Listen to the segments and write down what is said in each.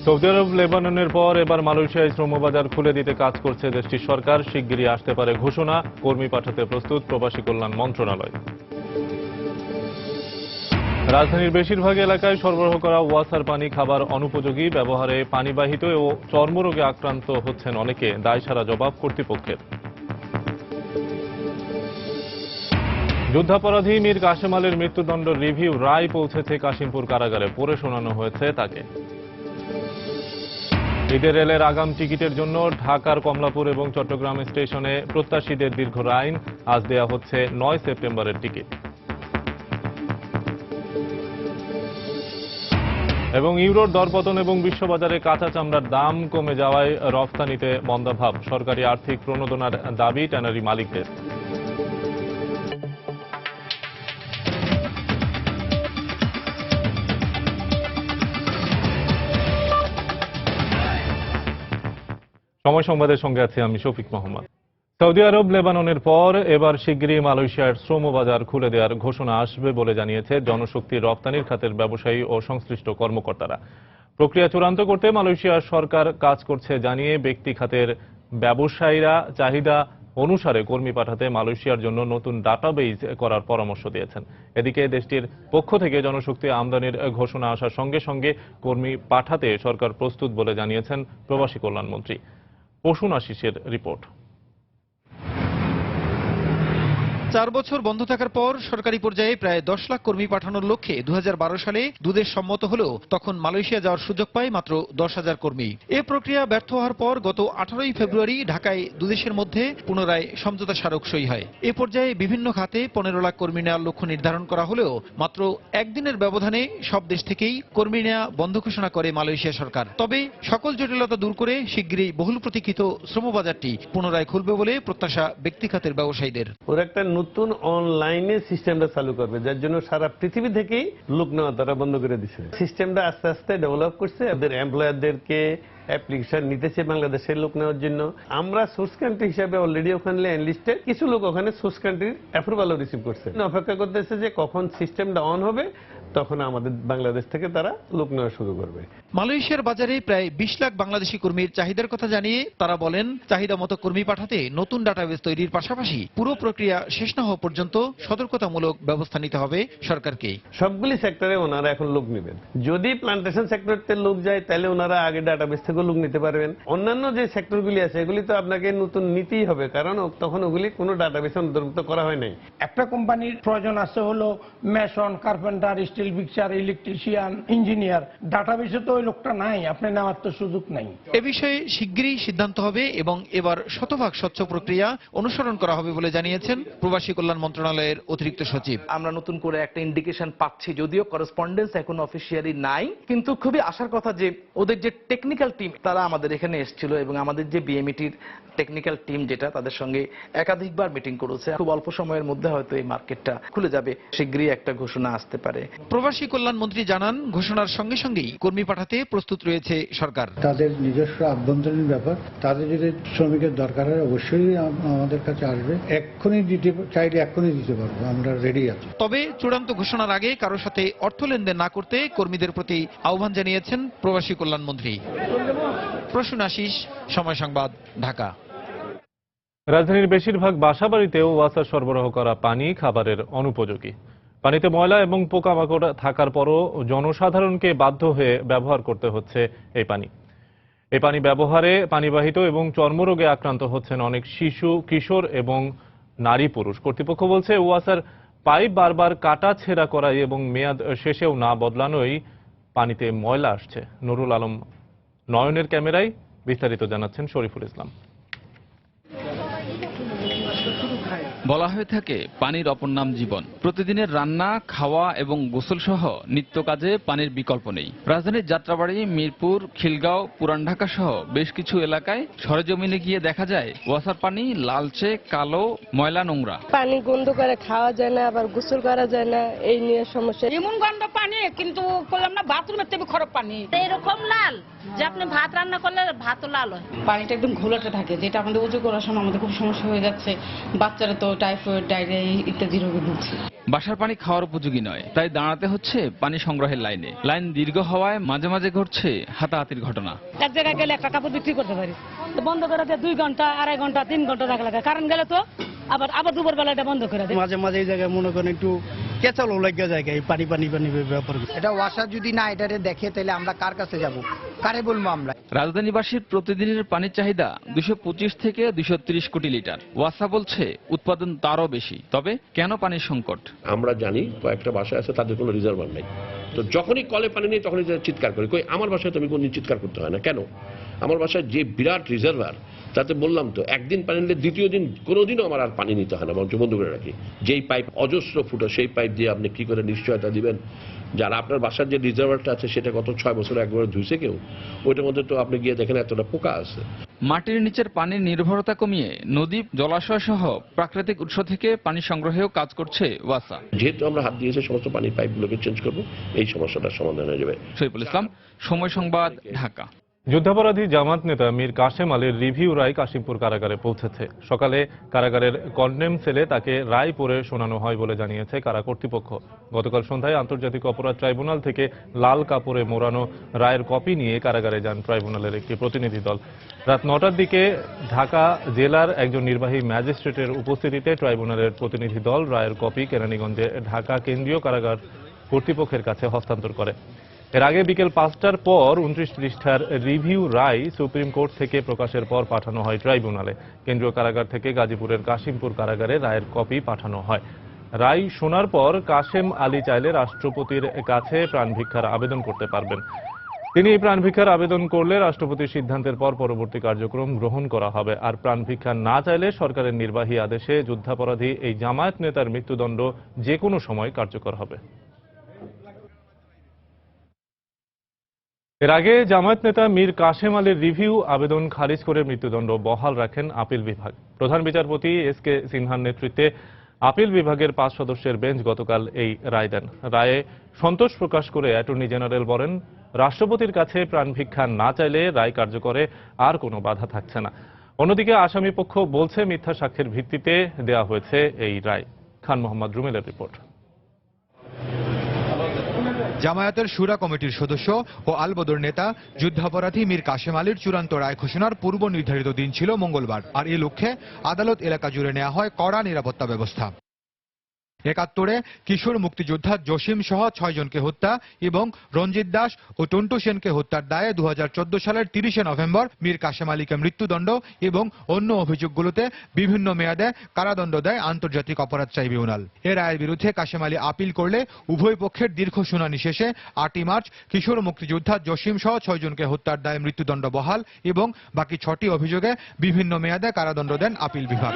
Saudi আরব লেবাননের পর এবার মালয়েশিয়ায় শ্রমবাজার খুলে দিতে কাজ করছে দেশটির সরকার। শিগগিরই আসতে পারে ঘোষণা। কর্মী পাঠাতে প্রস্তুত প্রবাসী কল্যাণ মন্ত্রণালয়। রাজধানীর বেশিরভাগ এলাকায় সরবরাহ করা ওয়াসার পানি খাবার অনুপযোগী। ব্যবহারে পানিবাহিত ও চর্মরোগে আক্রান্ত হচ্ছেন অনেকে। দায়সারা জবাব কর্তৃপক্ষের। যুদ্ধাপরাধী মীর কাশেম আলীর মৃত্যুদণ্ড রিভিউ রায় পৌঁছেছে কাশিমপুর কারাগারে। পড়ে শোনানো হয়েছে তাকে। ঈদের রেলের আগাম টিকিটের জন্য ঢাকার কমলাপুর এবং চট্টগ্রাম স্টেশনে প্রত্যাশীদের দীর্ঘ লাইন। আজ দেয়া হচ্ছে 9 সেপ্টেম্বরের টিকিট। এবং ইউরোর দরপতন এবং বিশ্ববাজারে কাঁচা চামড়ার দাম কমে যাওয়ায় রফতানিতে মন্দাভাব। সরকারি আর্থিক প্রণোদনার দাবি ট্যানারি মালিকদের। সময় সংবাদের সঙ্গে আছি আমি শফিক মোহাম্মদ। সৌদি আরব লেবাননের পর এবার শিগগিরই মালয়েশিয়ার শ্রমবাজার খুলে দেওয়ার ঘোষণা আসবে বলে জানিয়েছে জনশক্তি রপ্তানির খাতের ব্যবসায়ী ও সংশ্লিষ্ট কর্মকর্তারা। প্রক্রিয়া চূড়ান্ত করতে মালয়েশিয়ার সরকার কাজ করছে জানিয়ে ব্যক্তি খাতের ব্যবসায়ীরা চাহিদা অনুসারে কর্মী পাঠাতে মালয়েশিয়ার জন্য নতুন ডাটাবেজ করার পরামর্শ দিয়েছেন। এদিকে দেশটির পক্ষ থেকে জনশক্তি আমদানির ঘোষণা আসার সঙ্গে সঙ্গে কর্মী পাঠাতে সরকার প্রস্তুত বলে জানিয়েছেন প্রবাসী কল্যাণমন্ত্রী। পশুন আশিসের রিপোর্ট। 4 বছর বন্ধ থাকার পর সরকারি পর্যায়ে প্রায় 10 লাখ কর্মী পাঠানোর লক্ষ্যে 2012 সালে দুদেশ সম্মত হলেও তখন মালয়েশিয়া যাওয়ার সুযোগ পায় মাত্র 10,000 কর্মী। এ প্রক্রিয়া ব্যর্থ হওয়ার পর গত 18 ফেব্রুয়ারি ঢাকায় দুদেশের মধ্যে পুনরায় সমঝোতা স্মারক সই হয়। এ পর্যায়ে বিভিন্ন খাতে 15 লাখ কর্মী নেওয়ার লক্ষ্য নির্ধারণ করা হলেও মাত্র একদিনের ব্যবধানে সব দেশ থেকেই কর্মী নেওয়া বন্ধ ঘোষণা করে মালয়েশিয়া সরকার। তবে সকল জটিলতা দূর করে শিগগিরই বহুল প্রতীক্ষিত শ্রমবাজারটি পুনরায় খুলবে বলে প্রত্যাশা ব্যক্তি খাতের ব্যবসায়ীদের। নতুন অনলাইনে সিস্টেমটা চালু করবে, যার জন্য সারা পৃথিবী থেকেই লোক নেওয়া তারা বন্ধ করে দিচ্ছে। সিস্টেমটা আস্তে আস্তে ডেভেলপ করছে, ওদের এমপ্লয়ারদেরকে অ্যাপ্লিকেশন নিতেছে বাংলাদেশের লোক নেওয়ার জন্য। আমরা সোর্স কান্ট্রি হিসাবে অলরেডি ওখানে এনলিস্টেড, কিছু লোক ওখানে সোর্স কান্ট্রির অ্যাপ্রুভালও রিসিভ করছে। অপেক্ষা করতেছে যে কখন সিস্টেমটা অন হবে, তখন আমাদের বাংলাদেশ থেকে তারা লোক নেওয়া শুরু করবে। মালয়েশিয়ার বাজারে প্রায় 20 লাখ বাংলাদেশি কর্মীর চাহিদার কথা জানিয়ে তারা বলেন, চাহিদা মতো কর্মী পাঠাতে নতুন ডাটাবেস তৈরির পাশাপাশি পুরো প্রক্রিয়া শেষ না হওয়া পর্যন্ত সতর্কতামূলক ব্যবস্থা নিতে হবে সরকারকে। সবগুলি সেক্টরে ওনারা এখন লোক নেবেন। যদি প্লান্টেশন সেক্টরতে লোক যায় তাহলে ওনারা আগে ডাটাবেস থেকে লোক নিতে পারবেন। অন্যান্য যে সেক্টরগুলি আছে এগুলি তো আপনাকে নতুন নিতেই হবে, কারণ তখন ওগুলি কোনো ডাটাবেসে অন্তর্ভুক্ত করা হয় নাই। একটা কোম্পানির প্রয়োজন আছে হলো mason, carpenter, still fixer, electrician, engineer. ডাটাবেসে তো ওই লোকটা নাই, আপনি নেওয়ার তো সুযোগ নাই। এ বিষয়ে শিগগিরই সিদ্ধান্ত হবে এবং এবার শতভাগ স্বচ্ছ প্রক্রিয়া অনুসরণ করা হবে বলে জানিয়েছেন প্রবাসী কল্যাণ মন্ত্রণালয়ের অতিরিক্ত সচিব। আমরা নতুন করে একটা ইন্ডিকেশন পাচ্ছি, যদিও করেসপন্ডেন্স এখন অফিসিয়ালি নাই, কিন্তু খুবই আশার কথা যে ওদের যে টেকনিক্যাল টিম তারা আমাদের এখানে এসেছিল এবং আমাদের যে বিএমইটির টেকনিক্যাল টিম যেটা তাদের সঙ্গে একাধিকবার মিটিং করেছে। খুব অল্প সময়ের মধ্যে হয়তো এই মার্কেটটা খুলে যাবে, শীঘ্রই একটা ঘোষণা আসতে পারে। প্রবাসী কল্যাণ মন্ত্রী জানান, ঘোষণার সঙ্গে সঙ্গেই কর্মী পাঠাতে প্রস্তুত রয়েছে সরকার। তাদের নিজস্ব আভ্যন্তরীণ ব্যাপার, তাদের যদি শ্রমিকের দরকার হয় অবশ্যই আমাদের কাছে আসবে। এক্ষুনি দিতে চাইলে এক্ষুনি দিতে পারবো, আমরা রেডি আছি। তবে চূড়ান্ত ঘোষণার আগে কারোর সাথে অর্থ লেনদেন না করতে কর্মীদের প্রতি আহ্বান জানিয়েছেন প্রবাসী কল্যাণ মন্ত্রী। প্রসূন আশিস, সময় সংবাদ, ঢাকা। রাজধানীর বেশিরভাগ বাসাবাড়িতেও ওয়াসা সরবরাহ করা পানি খাবারের অনুপযোগী। পানিতে ময়লা এবং পোকামাকড় থাকার পরও জনসাধারণকে বাধ্য হয়ে ব্যবহার করতে হচ্ছে এই পানি। এই পানি ব্যবহারে পানিবাহিত এবং চর্মরোগে আক্রান্ত হচ্ছেন অনেক শিশু, কিশোর এবং নারী পুরুষ। কর্তৃপক্ষ বলছে ওয়াসার পাইপ বারবার কাটা ছেঁড়া করায় এবং মেয়াদ শেষেও না বদলানোই পানিতে ময়লা আসছে। নুরুল আলম নয়নের ক্যামেরায় বিস্তারিত জানাচ্ছেন শরীফুল ইসলাম। বলা হয়ে থাকে পানির অপর নাম জীবন। প্রতিদিনের রান্না, খাওয়া এবং গোসল সহ নিত্য কাজে পানির বিকল্প নেই। রাজধানীর যাত্রাবাড়ি, মিরপুর, খিলগাঁও, পুরান ঢাকা সহ বেশ কিছু এলাকায় সরেজমিনে গিয়ে দেখা যায় ওয়াসার পানি লালচে, কালো, ময়লা, নোংরা। পানি গন্ধ করে খাওয়া যায় না, আবার গোসল করা যায় না, এই নিয়ে সমস্যা। এমন গন্ধ পানি, কিন্তু করলাম না বাথরুমের থেকে খারাপ পানি, এরকম লাল যে আপনি ভাত রান্না করলে ভাতও লাল হয়। পানিটা একদম ঘোলাটে থাকে, যেটা আমাদের উজু করার সময় আমাদের খুব সমস্যা হয়ে যাচ্ছে। বাচ্চারা তো টাইফয়েড ডায়রিয়া ইত্যাদি রোগে ভুগছি। বাসার পানি খাওয়ার উপযোগী নয়, তাই দাঁড়াতে হচ্ছে পানি সংগ্রহের লাইনে। লাইন দীর্ঘ হওয়ায় মাঝে মাঝে ঘটছে হাতাহাতির ঘটনা। এক জায়গায় গেলে একটা কাপড় বিক্রি করতে পারি, তো বন্ধ করে দেয় 2 ঘন্টা, 2.5 ঘন্টা, 3 ঘন্টা রাখা লাগে। কারণ গেলে তো আবার দুপুর বেলা এটা বন্ধ করে দেয়। মাঝে মাঝে এই জায়গায় মনে করেন একটু কেঁচালো লাগে জায়গায় পানি পানি পানি ব্যাপার। এটা ওয়াসার যদি না এটারে দেখে তাহলে আমরা কার কাছে যাব, কারে বলবো আমরা? রাজধানীবাসীর প্রতিদিনের পানির চাহিদা 225 থেকে 230 কোটি লিটার। ওয়াসা বলছে উৎপাদন তারও বেশি। তবে কেন পানির সংকট? আমরা জানি কয়েকটা বাসায় আছে তাদের কোনো রিজার্ভার নাই, তো যখনই কলে পানি নেই তখনই তারা চিৎকার করে। কই আমার বাসায় তুমি কোনদিন চিৎকার করতে হয় না কেন? আমার বাসায় যে বিরাট রিজার্ভার, তাতে বললাম তো একদিন পানি নিলে দ্বিতীয় দিন কোনোদিনও আমার আর পানি নিতে হয় না, বরঞ্চ বন্ধ করে রাখি। যেই পাইপ অজস্র ফুটো, সেই পাইপ দিয়ে আপনি কি করে নিশ্চয়তা দিবেন যারা আপনার বাসার যে রিজার্ভারটা আছে সেটা গত 6 বছর একবার ধুইছে কেউ? ওইটার মধ্যে তো আপনি গিয়ে দেখেন এতটা পোকা আছে। মাটির নিচের পানির নির্ভরতা কমিয়ে নদী, জলাশয় সহ প্রাকৃতিক উৎস থেকে পানি সংগ্রহেও কাজ করছে ওয়াসা। যেহেতু আমরা হাত দিয়েছি সমস্ত পানির পাইপগুলোকে চেঞ্জ করবো, এই সমস্যাটার সমাধান হয়ে যাবে। শহীদুল ইসলাম, সময় সংবাদ, ঢাকা। যুদ্ধাপরাধী জামাত নেতা মীর কাশেম আলীর রিভিউ রায় কাশিমপুর কারাগারে পৌঁছেছে। সকালে কারাগারের কন্ডেম সেলে তাকে রায় পড়ে শোনানো হয় বলে জানিয়েছে কারা কর্তৃপক্ষ। গতকাল সন্ধ্যায় আন্তর্জাতিক অপরাধ ট্রাইব্যুনাল থেকে লাল কাপড়ে মোড়ানো রায়ের কপি নিয়ে কারাগারে যান ট্রাইব্যুনালের একটি প্রতিনিধি দল। রাত 9টার দিকে ঢাকা জেলার একজন নির্বাহী ম্যাজিস্ট্রেটের উপস্থিতিতে ট্রাইব্যুনালের প্রতিনিধি দল রায়ের কপি কেরানীগঞ্জে ঢাকা কেন্দ্রীয় কারাগার কর্তৃপক্ষের কাছে হস্তান্তর করে। এর আগে বিকেল 5টার পর 29 পৃষ্ঠার রিভিউ রায় সুপ্রিম কোর্ট থেকে প্রকাশের পর পাঠানো হয় ট্রাইব্যুনালে। কেন্দ্রীয় কারাগার থেকে গাজীপুরের কাশিমপুর কারাগারে রায়ের কপি পাঠানো হয়। রায় শোনার পর কাশেম আলী চাইলে রাষ্ট্রপতির কাছে প্রাণভিক্ষার আবেদন করতে পারবেন। তিনি এই প্রাণভিক্ষার আবেদন করলে রাষ্ট্রপতির সিদ্ধান্তের পর পরবর্তী কার্যক্রম গ্রহণ করা হবে। আর প্রাণভিক্ষা না চাইলে সরকারের নির্বাহী আদেশে যুদ্ধাপরাধী এই জামায়াত নেতার মৃত্যুদণ্ড যে কোনো সময় কার্যকর হবে। এর আগে জামায়াত নেতা মীর কাশেম আলীর রিভিউ আবেদন খারিজ করে মৃত্যুদণ্ড বহাল রাখেন আপিল বিভাগ। প্রধান বিচারপতি এস.কে. সিনহার নেতৃত্বে আপিল বিভাগের 5 সদস্যের বেঞ্চ গতকাল এই রায় দেন। রায়ে সন্তোষ প্রকাশ করে অ্যাটর্নি জেনারেল বলেন, রাষ্ট্রপতির কাছে প্রাণভিক্ষা না চাইলে রায় কার্যকরে আর কোনো বাধা থাকছে না। অন্যদিকে আসামি পক্ষ বলছে মিথ্যা সাক্ষ্যের ভিত্তিতে দেয়া হয়েছে এই রায়। খান মোহাম্মদ রুমেলের রিপোর্ট। জামায়াতের শুরা কমিটির সদস্য ও আলবদর নেতা যুদ্ধাপরাধী মীর কাশেম আলীর চূড়ান্ত রায় ঘোষণার পূর্ব নির্ধারিত দিন ছিল মঙ্গলবার। আর এ লক্ষ্যে আদালত এলাকা জুড়ে নেওয়া হয় কড়া নিরাপত্তা ব্যবস্থা। 71-এ কিশোর মুক্তিযোদ্ধা জসিম সহ 6 জনকে হত্যা এবং রঞ্জিত দাস ও টন্টু সেনকে হত্যার দায়ে 2014 সালের 30শে নভেম্বর মীর কাশেম আলীকে মৃত্যুদণ্ড এবং অন্য অভিযোগগুলোতে বিভিন্ন মেয়াদে কারাদণ্ড দেয় আন্তর্জাতিক অপরাধ ট্রাইব্যুনাল। এ রায়ের বিরুদ্ধে কাশেম আলী আপিল করলে উভয় পক্ষের দীর্ঘ শুনানি শেষে 8ই মার্চ কিশোর মুক্তিযোদ্ধা জসিম সহ 6 জনকে হত্যার দায়ে মৃত্যুদণ্ড বহাল এবং বাকি 6টি অভিযোগে বিভিন্ন মেয়াদে কারাদণ্ড দেন আপিল বিভাগ।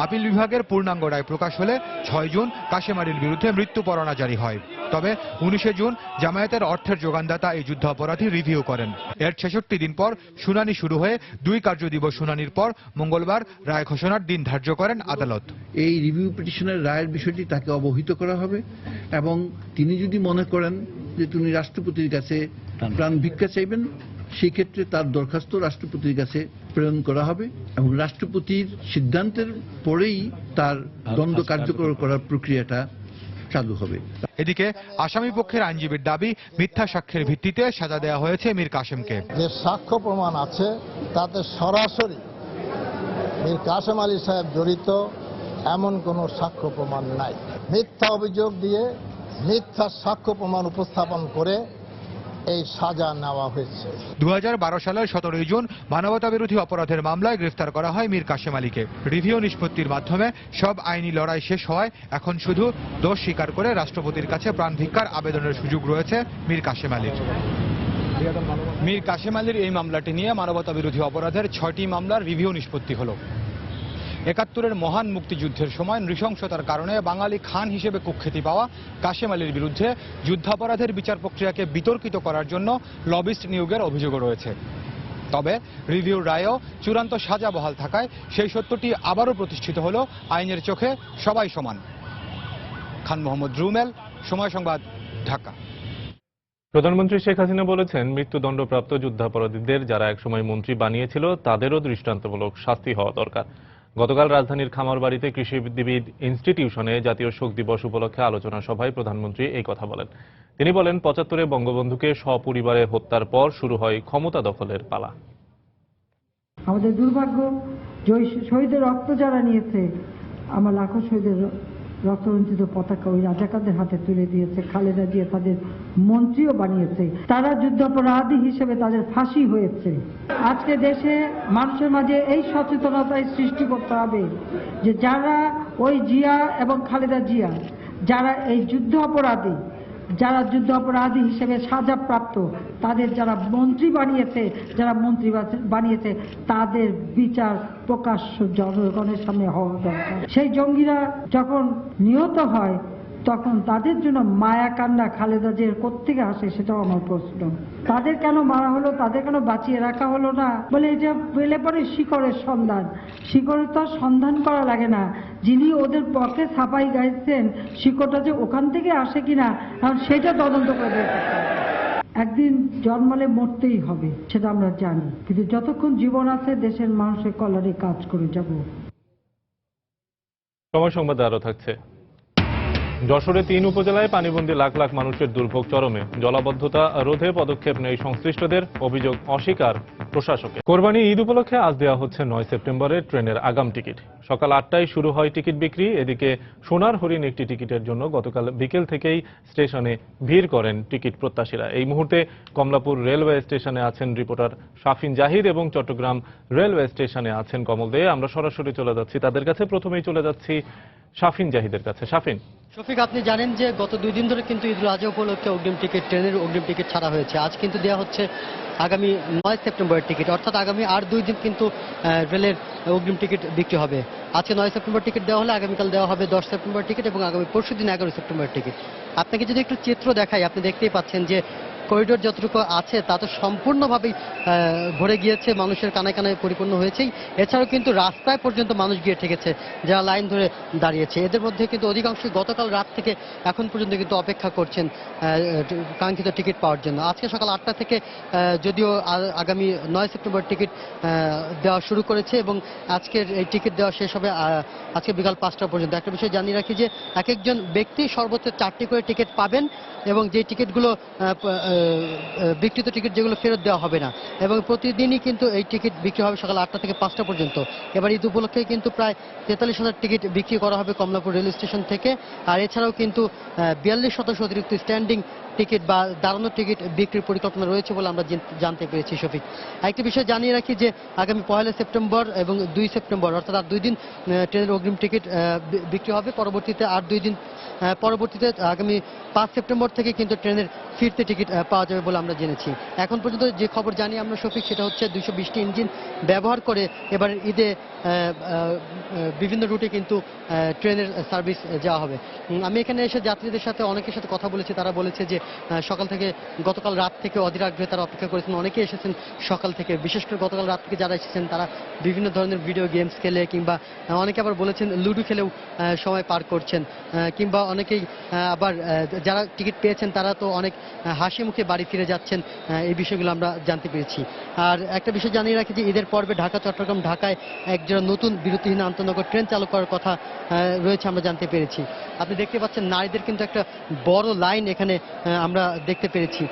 আপিল বিভাগের পূর্ণাঙ্গ রায় প্রকাশ হলে 6 জুন কাশেম আলীর বিরুদ্ধে মৃত্যু পরোয়ানা জারি হয়। তবে 19শে জুন জামায়াতের অর্থের যোগানদাতা এই যুদ্ধাপরাধী রিভিউ করেন। এর 66 দিন পর শুনানি শুরু হয়ে 2 কার্যদিবস শুনানির পর মঙ্গলবার রায় ঘোষণার দিন ধার্য করেন আদালত। এই রিভিউ পিটিশনের রায়ের বিষয়টি তাকে অবহিত করা হবে এবং তিনি যদি মনে করেন যে তিনি রাষ্ট্রপতির কাছে প্রাণ ভিক্ষা চাইবেন, সেই ক্ষেত্রে তার দরখাস্ত রাষ্ট্রপতির কাছে প্রেরণ করা হবে এবং রাষ্ট্রপতির সিদ্ধান্তের পরেই তার দণ্ড কার্যকর করার প্রক্রিয়াটা চালু হবে। এদিকে আসামি পক্ষের আইনজীবীর দাবি, মিথ্যা সাক্ষ্যের ভিত্তিতে সাজা দেওয়া হয়েছে মীর কাশেমকে। যে সাক্ষ্য প্রমাণ আছে তাতে সরাসরি মীর কাশেম আলী সাহেব জড়িত এমন কোনো সাক্ষ্য প্রমাণ নাই। মিথ্যা অভিযোগ দিয়ে মিথ্যা সাক্ষ্য প্রমাণ উপস্থাপন করে এই সাজা নেওয়া হয়েছে। 2012 সালের 17 জুন মানবতা বিরোধী অপরাধের মামলায় গ্রেফতার করা হয় মীর কাশেম আলীকে। রিভিউ নিষ্পত্তির মাধ্যমে সব আইনি লড়াই শেষ হওয়ায় এখন শুধু দোষ স্বীকার করে রাষ্ট্রপতির কাছে প্রাণভিক্ষার আবেদনের সুযোগ রয়েছে মীর কাশেম আলীর। মীর কাশেম আলীর এই মামলাটি নিয়ে মানবতা বিরোধী অপরাধের 6টি মামলার রিভিউ নিষ্পত্তি হলো। 71-এর মহান মুক্তিযুদ্ধের সময় নৃশংসতার কারণে বাঙালি খান হিসেবে কুখ্যাতি পাওয়া কাশেম আলীর বিরুদ্ধে যুদ্ধাপরাধের বিচার প্রক্রিয়াকে বিতর্কিত করার জন্য লবিস্ট নিয়োগের অভিযোগও রয়েছে। তবে রিভিউর রায়েও চূড়ান্ত সাজা বহাল থাকায় সেই সত্যটি আবারও প্রতিষ্ঠিত হলো, আইনের চোখে সবাই সমান। খান মোহাম্মদ রুমেল, সময় সংবাদ, ঢাকা। প্রধানমন্ত্রী শেখ হাসিনা বলেছেন, মৃত্যুদণ্ডপ্রাপ্ত যুদ্ধাপরাধীদের যারা একসময় মন্ত্রী বানিয়েছিল তাদেরও দৃষ্টান্তমূলক শাস্তি হওয়া দরকার। গতকাল রাজধানীর খামারবাড়িতে কৃষিবিদ ইনস্টিটিউশনে জাতীয় শোক দিবস উপলক্ষে আলোচনা সভায় প্রধানমন্ত্রী এই কথা বলেন। তিনি বলেন, ৭৫-এ বঙ্গবন্ধুকে সপরিবারে হত্যার পর শুরু হয় ক্ষমতা দখলের পালা। আমাদের দুর্ভাগ্য, শহীদের রক্ত যারা নিয়েছে, আমার লাখো শহীদের রক্তরঞ্জিত পতাকা ওই রাজাকারদের হাতে তুলে দিয়েছে। খালেদা জিয়া তাদের মন্ত্রীও বানিয়েছে। তারা যুদ্ধাপরাধী হিসেবে তাদের ফাঁসি হয়েছে। আজকে দেশে মানুষের মাঝে এই সচেতনতায় সৃষ্টি করতে হবে যে যারা ওই জিয়া এবং খালেদা জিয়া, যারা এই যুদ্ধ অপরাধী হিসেবে সাজাপ্রাপ্ত, তাদের যারা মন্ত্রী বানিয়েছে তাদের বিচার প্রকাশ্য জনগণের সামনে হওয়া দরকার। সেই জঙ্গিরা যখন নিহত হয় তখন তাদের জন্য মায়া কান্না খালেদা জিয়ার কোত্থেকে আসে সেটাও আমার প্রশ্ন। তাদের কেন মারা হলো, তাদের কেন বাঁচিয়ে রাখা হলো না? বলে এটা পেলে পরে শিকড়ের সন্ধান। শিকড়ের তো সন্ধান করা লাগে না, যিনি ওদের পক্ষে ছাপাই গাইছেন শিকড়টা যে ওখান থেকে আসে কিনা কারণ সেটা তদন্ত করে বের করতে হবে। একদিন জন্মালে মরতেই হবে, সেটা আমরা জানি, কিন্তু যতক্ষণ জীবন আছে দেশের মানুষের কল্যাণে কাজ করে যাব। সময় সংবাদে আরো থাকছে। যশোরে ৩ উপজেলায় পানিবন্দী লাখ লাখ মানুষের দুর্ভোগ চরমে। জলাবদ্ধতা রোধে পদক্ষেপ নেই সংশ্লিষ্টদের, অভিযোগ অস্বীকার প্রশাসকের। কোরবানি ঈদ উপলক্ষে আজ দেওয়া হচ্ছে ৯ সেপ্টেম্বরের ট্রেনের আগাম টিকিট। সকাল ৮টায় শুরু হয় টিকিট বিক্রি। এদিকে সোনার হরিণ একটি টিকিটের জন্য গতকাল বিকেল থেকেই স্টেশনে ভিড় করেন টিকিট প্রত্যাশীরা। এই মুহূর্তে কমলাপুর রেলওয়ে স্টেশনে আছেন রিপোর্টার শাফিন জাহিদ এবং চট্টগ্রাম রেলওয়ে স্টেশনে আছেন কমল দে। আমরা সরাসরি চলে যাচ্ছি তাদের কাছে। প্রথমেই চলে যাচ্ছি শাফিন জাহিদের কাছে। শাফিন, শফিক, আপনি জানেন যে গত 2 দিন ধরে কিন্তু ঈদুল আজহা উপলক্ষে ট্রেনের অগ্রিম টিকিট ছাড়া হয়েছে। আজ কিন্তু দেওয়া হচ্ছে আগামী 9 সেপ্টেম্বরের টিকিট, অর্থাৎ আগামী আর 2 দিন কিন্তু রেলের অগ্রিম টিকিট বিক্রি হবে। আজকে 9 সেপ্টেম্বর টিকিট দেওয়া হলে আগামীকাল দেওয়া হবে 10 সেপ্টেম্বর টিকিট এবং আগামী পরশুদিন 11 সেপ্টেম্বর টিকিট। আপনাকে যদি একটু চিত্র দেখাই, আপনি দেখতেই পাচ্ছেন যে করিডোর যতটুকু আছে তা তো সম্পূর্ণভাবেই ভরে গিয়েছে, মানুষের কানায় কানায় পরিপূর্ণ হয়েছেই। এছাড়াও কিন্তু রাস্তায় পর্যন্ত মানুষ গিয়ে ঠেকেছে, যারা লাইন ধরে দাঁড়িয়েছে। এদের মধ্যে কিন্তু অধিকাংশই গতকাল রাত থেকে এখন পর্যন্ত কিন্তু অপেক্ষা করছেন কাঙ্ক্ষিত টিকিট পাওয়ার জন্য। আজকে সকাল 8টা থেকে যদিও আগামী 9 সেপ্টেম্বর টিকিট দেওয়া শুরু করেছে এবং আজকের এই টিকিট দেওয়া শেষ হবে আজকে বিকাল 5টা পর্যন্ত। একটা বিষয় জানিয়ে রাখি যে এক একজন ব্যক্তি সর্বোচ্চ 4টি করে টিকিট পাবেন এবং যে টিকিটগুলো বিক্রিত টিকিট যেগুলো ফেরত দেওয়া হবে না, এবং প্রতিদিনই কিন্তু এই টিকিট বিক্রি হবে সকাল 8টা থেকে 5টা পর্যন্ত। এবার ঈদ উপলক্ষে কিন্তু প্রায় 43,000 টিকিট বিক্রি করা হবে কমলাপুর রেল স্টেশন থেকে। আর এছাড়াও কিন্তু 42% অতিরিক্ত স্ট্যান্ডিং টিকিট বা দাঁড়ানোর টিকিট বিক্রির পরিকল্পনা রয়েছে বলে আমরা জানতে পেরেছি। শফিক, আরেকটি বিষয় জানিয়ে রাখি যে আগামী 1 সেপ্টেম্বর এবং 2 সেপ্টেম্বর অর্থাৎ আর 2 দিন ট্রেনের অগ্রিম টিকিট বিক্রি হবে। পরবর্তীতে আর 2 দিন পরবর্তীতে আগামী 5 সেপ্টেম্বর থেকে কিন্তু ট্রেনের ফিরতে টিকিট পাওয়া যাবে বলে আমরা জেনেছি। এখন পর্যন্ত যে খবর জানি আমরা শফিক, সেটা হচ্ছে 220টি ইঞ্জিন ব্যবহার করে এবার ঈদে বিভিন্ন রুটে কিন্তু ট্রেনের সার্ভিস যাওয়া হবে। আমি এখানে এসে যাত্রীদের সাথে অনেকের সাথে কথা বলেছি, তারা বলেছে যে সকাল থেকে গতকাল রাত থেকে অধীর আগ্রহে তারা অপেক্ষা করেছেন। অনেকে এসেছেন সকাল থেকে, বিশেষ করে গতকাল রাত থেকে যারা এসেছেন তারা বিভিন্ন ধরনের ভিডিও গেমস খেলে কিংবা অনেকে আবার বলেছেন লুডো খেলেও সময় পার করছেন, কিংবা অনেকেই আবার যারা টিকিট পেয়েছেন তারা তো অনেক হাসি মুখে বাড়ি ফিরে যাচ্ছেন। এই বিষয়গুলো আমরা জানতে পেরেছি। আর একটা বিষয় জানিয়ে রাখি যে ঈদের পর্বে ঢাকা চট্টগ্রাম ঢাকায় একজন নতুন বিরতিহীন আন্তনগর ট্রেন চালু করার কথা রয়েছে আমরা জানতে পেরেছি। আপনি দেখতে পাচ্ছেন নারীদের কিন্তু একটা বড় লাইন এখানে আমরা দেখতে পেরেছি,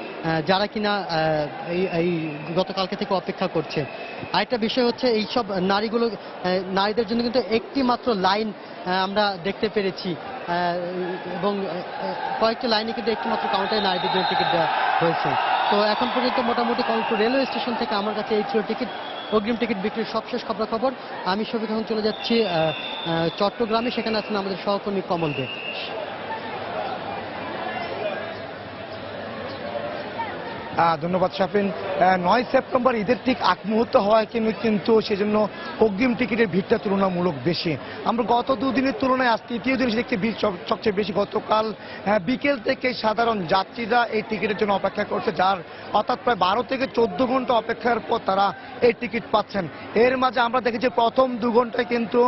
যারা কিনা এই গতকালকে থেকে অপেক্ষা করছে। আরেকটা বিষয় হচ্ছে এইসব নারীদের জন্য কিন্তু একটি মাত্র লাইন আমরা দেখতে পেরেছি এবং কয়েকটি লাইনে কিন্তু একটি মাত্র কাউন্টারে নারীদের জন্য টিকিট দেওয়া হয়েছে। তো এখন পর্যন্ত মোটামুটি কমলাপুর রেলওয়ে স্টেশন থেকে আমার কাছে এই ছিল অগ্রিম টিকিট বিক্রির সবশেষ খবর। আমি শফিক এখন চলে যাচ্ছি চট্টগ্রামে, সেখানে আছেন আমাদের সহকর্মী কমল দে। ধন্যবাদ শাফিন। 9 সেপ্টেম্বর ঈদের ঠিক আগ মুহূর্ত হওয়ায় কিন্তু সেজন্য অগ্রিম টিকিটের ভিড়টা তুলনামূলক বেশি। আমরা গত 2 দিনের তুলনায় আজ তৃতীয় দিন দেখতে ভিড় সবচেয়ে বেশি। গতকাল বিকেল থেকে সাধারণ যাত্রীরা এই টিকিটের জন্য অপেক্ষা করছে, যার অর্থাৎ প্রায় 12 থেকে 14 ঘন্টা অপেক্ষার পর তারা এই টিকিট পাচ্ছেন। এর মাঝে আমরা দেখেছি প্রথম 2 ঘন্টায় কিন্তু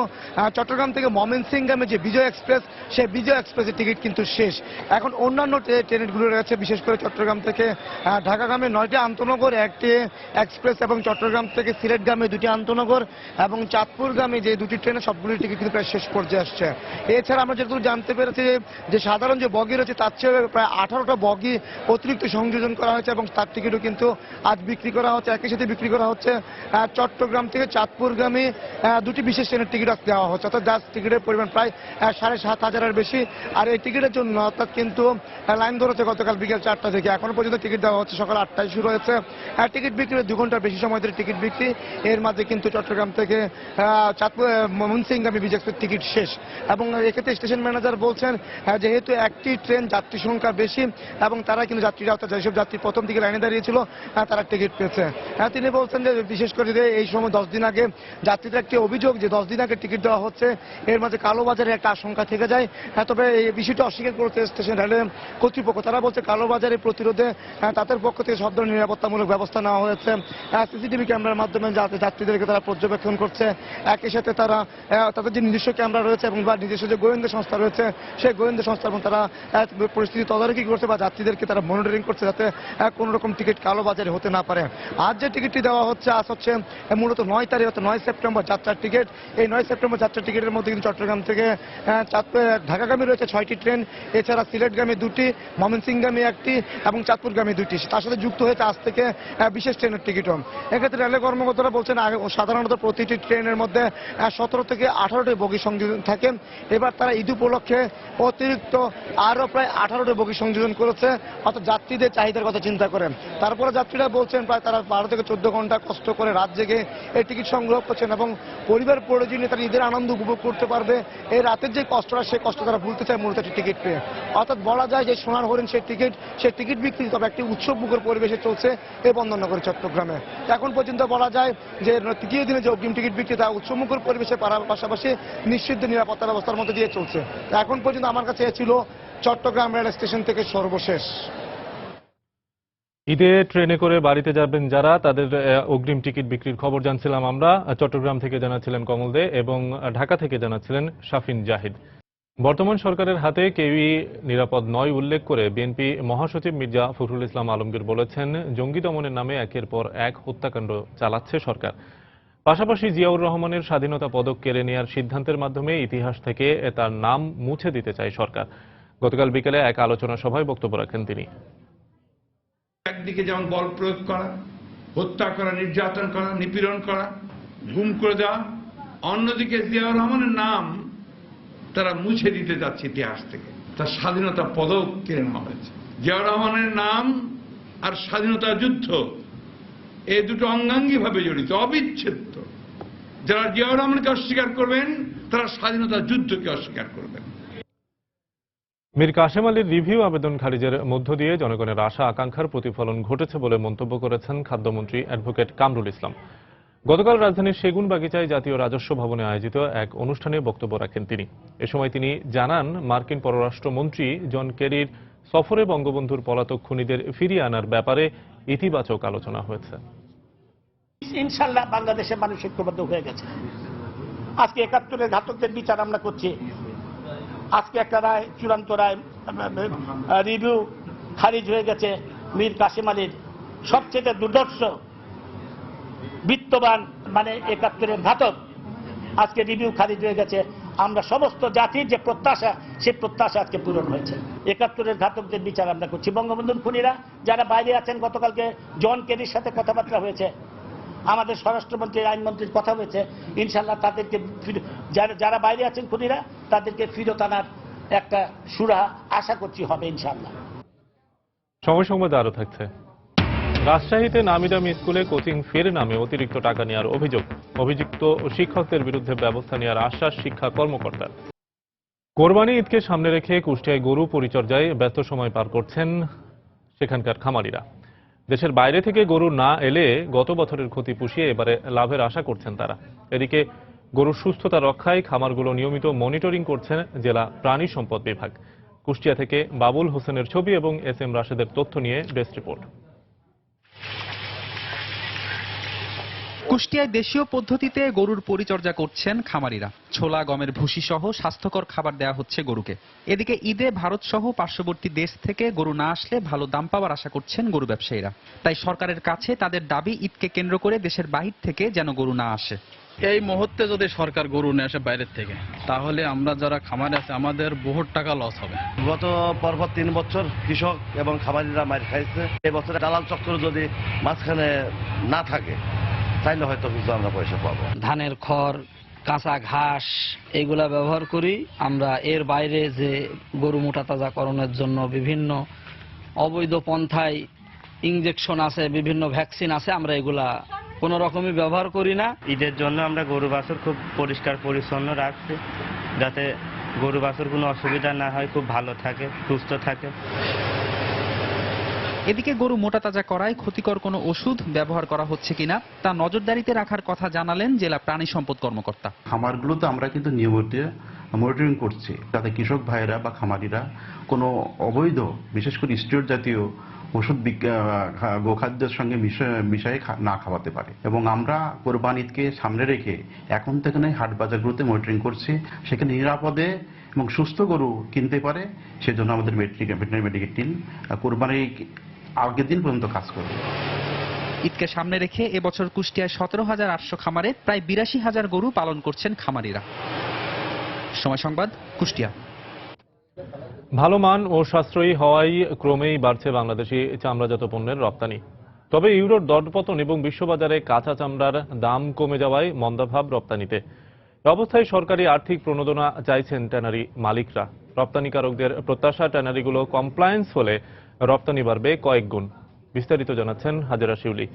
চট্টগ্রাম থেকে ময়মনসিংহগামী যে বিজয় এক্সপ্রেস, সেই বিজয় এক্সপ্রেসের টিকিট কিন্তু শেষ। এখন অন্যান্য ট্রেনগুলো রয়েছে, বিশেষ করে চট্টগ্রাম থেকে ঢাকা ঢাকাগামী 9টি আন্তনগর, 1টি এক্সপ্রেস এবং চট্টগ্রাম থেকে সিলেটগামী 2টি আন্তনগর এবং চাঁদপুরগামী যে 2টি ট্রেনে সবগুলির টিকিট কিন্তু প্রায় শেষ পর্যায়ে আসছে। এছাড়া আমরা যেটুকু জানতে পেরেছি যে সাধারণ যে বগি রয়েছে তার চেয়ে প্রায় 18টা বগি অতিরিক্ত সংযোজন করা হয়েছে এবং তার টিকিটও কিন্তু আজ বিক্রি করা হচ্ছে। একই সাথে বিক্রি করা হচ্ছে চট্টগ্রাম থেকে চাঁদপুরগামী 2টি বিশেষ ট্রেনের টিকিট আজ দেওয়া হচ্ছে, অর্থাৎ জাস্ট টিকিটের পরিমাণ প্রায় 7,500-এর বেশি। আর এই টিকিটের জন্য অর্থাৎ কিন্তু লাইন ধরেছে গতকাল বিকেল 4টা থেকে, এখনো পর্যন্ত টিকিট দেওয়া হচ্ছে সকাল 8টায় শুরু হয়েছে। টিকিট বিক্রি 2 ঘন্টার বেশি সময় ধরে টিকিট বিক্রি। এর মাঝে কিন্তু চট্টগ্রাম থেকে চাঁদপুর ময়মনসিংহগামী বিজেপির টিকিট শেষ। এবং এক্ষেত্রে স্টেশন ম্যানেজার বলছেন যেহেতু একটি ট্রেন যাত্রী সংখ্যা বেশি এবং তারা কিন্তু যাত্রীরা অর্থাৎ যেসব যাত্রী প্রথম দিকে লাইনে দাঁড়িয়েছিল তারা টিকিট পেয়েছে। তিনি বলছেন যে বিশেষ করে যে এই সময় 10 দিন আগে যাত্রীদের একটি অভিযোগ যে 10 দিন আগে টিকিট দেওয়া হচ্ছে, এর মাঝে কালোবাজারের একটা আশঙ্কা থেকে যায়। তবে এই বিষয়টি অস্বীকার করেছে স্টেশন রেলের কর্তৃপক্ষ। তারা বলছে কালোবাজারের প্রতিরোধে তাদের পক্ষ থেকে সব ধরনের নিরাপত্তামূলক ব্যবস্থা নেওয়া হয়েছে। সিসিটিভি ক্যামেরার মাধ্যমে যাত্রীদেরকে তারা পর্যবেক্ষণ করছে। একই সাথে তারা তাদের যে নিজস্ব ক্যামেরা রয়েছে এবং বা নিজস্ব যে গোয়েন্দা সংস্থা রয়েছে সেই গোয়েন্দা সংস্থা এবং তারা পরিস্থিতি তদারকি করছে বা যাত্রীদেরকে তারা মনিটরিং করছে যাতে কোনো রকম টিকিট কালোবাজারে হতে না পারে। আজ যে টিকিটটি দেওয়া হচ্ছে আজ হচ্ছে মূলত 9 তারিখ অর্থাৎ 9 সেপ্টেম্বর যাত্রার টিকিট। এই 9 সেপ্টেম্বর যাত্রার টিকিটের মধ্যে কিন্তু চট্টগ্রাম থেকে ঢাকাগামী রয়েছে 6টি ট্রেন, এছাড়া সিলেটগামী 2টি, ময়মনসিংহগামী 1টি এবং চাঁদপুরগামী 2টি। তার সাথে যুক্ত হয়েছে আজ থেকে বিশেষ ট্রেনের টিকিটও। এক্ষেত্রে রেলের কর্মকর্তারা বলছেন সাধারণত প্রতিটি ট্রেনের মধ্যে 17 থেকে 18টি বগি সংযোজন থাকে। এবার তারা ঈদ উপলক্ষে অতিরিক্ত আরও প্রায় 18টি বগি সংযোজন করেছে, অর্থাৎ যাত্রীদের চাহিদার কথা চিন্তা করেন। তারপরে যাত্রীরা বলছেন প্রায় তারা 12 থেকে 14 ঘন্টা কষ্ট করে রাত জেগে এই টিকিট সংগ্রহ করছেন এবং পরিবার পরিজনে তারা ঈদের আনন্দ উপভোগ করতে পারবে। এই রাতের যে কষ্টটা সেই কষ্ট তারা ভুলতে চায় মূলত একটি টিকিট পেয়ে। অর্থাৎ বলা যায় যে সোনার হরিণ সেই টিকিট বিক্রি তবে একটি উৎসবমুখর পরিবেশে চলছে এই বন্দরনগরী চট্টগ্রামে। এখন পর্যন্ত বলা যায় যে তৃতীয় দিনে যে অগ্রিম টিকিট বিক্রি তা উৎসবমুখর পরিবেশে পাশাপাশি নিশ্চিত নিরাপত্তা ব্যবস্থার মধ্যে দিয়ে চলছে। এখন পর্যন্ত আমার কাছে ছিল চট্টগ্রাম রেল স্টেশন থেকে সর্বশেষ। ঈদে ট্রেনে করে বাড়িতে যাবেন যারা, তাদের অগ্রিম টিকিট বিক্রির খবর জানছিলাম আমরা। চট্টগ্রাম থেকে জানাচ্ছিলেন কমল দে এবং ঢাকা থেকে জানাচ্ছিলেন শাফিন জাহিদ। বর্তমান সরকারের হাতে কেউই নিরাপদ নয় উল্লেখ করে বিএনপি মহাসচিব মির্জা ফখরুল ইসলাম আলমগীর বলেছেন, জঙ্গি দমনের নামে একের পর এক হত্যাকাণ্ড চালাচ্ছে সরকার। পাশাপাশি জিয়াউর রহমানের স্বাধীনতা পদক কেড়ে নেওয়ার সিদ্ধান্তের মাধ্যমে ইতিহাস থেকে তার নাম মুছে দিতে চায় সরকার। গতকাল বিকেলে এক আলোচনা সভায় বক্তব্য রাখেন তিনি। একদিকে যেমন বল প্রয়োগ করা, হত্যা করা, নির্যাতন করা, নিপীড়ন করা, গুম করে দেওয়া, অন্যদিকে জিয়াউর রহমানের নাম তারা মুছে দিতে যাচ্ছে ইতিহাস থেকে। তার স্বাধীনতা পদক কেড়ে নেওয়া হয়েছে। জিয়াউর রহমানের নাম আর স্বাধীনতা যুদ্ধ এই দুটো অঙ্গাঙ্গিভাবে জড়িত, অবিচ্ছেদ্য। যারা জিয়াউর রহমানকে অস্বীকার করবেন তারা স্বাধীনতা যুদ্ধকে অস্বীকার করবেন। মীর কাশেম আলীর রিভিউ আবেদন খারিজের মধ্য দিয়ে জনগণের আশা আকাঙ্ক্ষার প্রতিফলন ঘটেছে বলে মন্তব্য করেছেন খাদ্যমন্ত্রী অ্যাডভোকেট কামরুল ইসলাম। গতকাল রাজধানীর সেগুনবাগিচায় জাতীয় রাজস্ব ভবনে আয়োজিত এক অনুষ্ঠানে বক্তব্য রাখেন তিনি। এ সময় তিনি জানান, মার্কিন পররাষ্ট্রমন্ত্রী জন কেরির সফরে বঙ্গবন্ধুর পলাতক খুনিদের ফিরিয়ে আনার ব্যাপারে ইতিবাচক আলোচনা হয়েছে। ইনশাল্লাহ বাংলাদেশের মানুষ ঐক্যবদ্ধ হয়ে গেছে। আজকে 71-এর ঘাতকদের বিচার আমরা করছি। আজকে একটা রায়, চূড়ান্ত রায়, রিভিউ খারিজ হয়ে গেছে। মীর কাশেম আলীর সবচেয়ে দুর্ধর্ষ বিত্তবান মানে 71-এর ঘাতক, আজকে রিভিউ খারিজ হয়ে গেছে। আমরা সমস্ত জাতির যে প্রত্যাশা সেই প্রত্যাশা আজকে পূরণ হয়েছে। 71-এর ঘাতকদের বিচার আমরা করছি। বঙ্গবন্ধুর খুনিরা যারা বাইরে আছেন, গতকালকে জন কেরির সাথে কথাবার্তা হয়েছে, আমাদের স্বরাষ্ট্রমন্ত্রীর আইনমন্ত্রীর কথা হয়েছে। ইনশাল্লাহ তাদেরকে যারা বাইরে আছেন খুনিরা তাদেরকে ফিরত আনার একটা সুরাহা আশা করছি হবে ইনশাল্লাহ। সময় সংবাদে আরো থাকছে। রাজশাহীতে নামি দামি স্কুলে কোচিং ফের নামে অতিরিক্ত টাকা নেওয়ার অভিযুক্ত শিক্ষকদের বিরুদ্ধে ব্যবস্থা নেওয়ার আশ্বাস শিক্ষা কর্মকর্তার। কোরবানি ঈদকে সামনে রেখে কুষ্টিয়ায় গরু পরিচর্যায় ব্যস্ত সময় পার করছেন সেখানকার খামারিরা। দেশের বাইরে থেকে গরু না এলে গত বছরের ক্ষতি পুষিয়ে এবারে লাভের আশা করছেন তারা। এদিকে গরুর সুস্থতা রক্ষায় খামারগুলো নিয়মিত মনিটরিং করছেন জেলা প্রাণী সম্পদ বিভাগ। কুষ্টিয়া থেকে বাবুল হোসেনের ছবি এবং এস এম রাশেদের তথ্য নিয়ে ডেস্ক রিপোর্ট। কুষ্টিয়ায় দেশীয় পদ্ধতিতে গরুর পরিচর্যা করছেন খামারিরা। ছোলা, গমের ভুসি সহ স্বাস্থ্যকর খাবার দেওয়া হচ্ছে গরুকে। এদিকে ঈদে ভারত সহ পার্শ্ববর্তী দেশ থেকে গরু না আসলে ভালো দাম পাওয়ার আশা করছেন গরু ব্যবসায়ীরা। তাই সরকারের কাছে তাদের দাবি, ঈদকে কেন্দ্র করে দেশের বাহির থেকে যেন গরু না আসে। এই মুহূর্তে যদি সরকার গরু নিয়ে আসে বাইরের থেকে, তাহলে আমরা যারা খামারে আছে আমাদের বহুত টাকা লস হবে। গত পরপর 3 বছর কৃষক এবং খামারিরা মার খাইছে। এই বছরে দালাল চক্র যদি মাঝখানে না থাকে তাইলে হয়তো কিছু আমরা পয়সা পাবো। ধানের খড়, কাঁচা ঘাস এগুলা ব্যবহার করি আমরা। এর বাইরে যে গরু মোটা তাজাকরণের জন্য বিভিন্ন অবৈধ পন্থায় ইনজেকশন আছে, বিভিন্ন ভ্যাকসিন আছে, আমরা এগুলা কোনো রকমই ব্যবহার করি না। ঈদের জন্য আমরা গরু বাছুর খুব পরিষ্কার পরিচ্ছন্ন রাখছি, যাতে গরু বাছুর কোনো অসুবিধা না হয়, খুব ভালো থাকে, সুস্থ থাকে। এদিকে গরু মোটা তাজা করায় ক্ষতিকর কোনো ওষুধ ব্যবহার করা হচ্ছে কিনা তা নজরদারিতে রাখার কথা জানালেন জেলা প্রাণী সম্পদ কর্মকর্তা। খামারগুলোতে আমরা কিন্তু নিয়মিত মনিটরিং করছি, যাতে কৃষক ভাইরা বা খামারিরা কোনো অবৈধ, বিশেষ করে স্টেরয়েড জাতীয় ওষুধ গোখাদ্যের সঙ্গে মিশিয়ে না খাওয়াতে পারে। এবং আমরা কোরবানি ঈদকে সামনে রেখে এখন থেকে হাট বাজারগুলোতে মনিটরিং করছি, সেখানে নিরাপদে এবং সুস্থ গরু কিনতে পারে সেজন্য আমাদের ভেটেরিনারি মেডিকেল টিম কোরবানি আগের দিন পর্যন্ত কাজ করবে। ঈদকে সামনে রেখে এবছর কুষ্টিয়ায় 17,800 খামারে প্রায় 82,000 গরু পালন করছেন খামারিরা। সময় সংবাদ, কুষ্টিয়া। ভালো মান ও সাশ্রয়ী হওয়ায় ক্রমেই বাড়ছে বাংলাদেশি চামড়াজাত পণ্যের রপ্তানি। তবে ইউরোর দরপতন এবং বিশ্ববাজারে কাঁচা চামড়ার দাম কমে যাওয়ায় মন্দাভাব রপ্তানিতে। অবস্থায় সরকারি আর্থিক প্রণোদনা চাইছেন ট্যানারি মালিকরা। রপ্তানিকারকদের প্রত্যাশা, ট্যানারিগুলো কমপ্লায়েন্স হলে রপ্তানি বাড়বে কয়েক গুণ। বিস্তারিত জানাচ্ছেন হাজেরা শিউলি।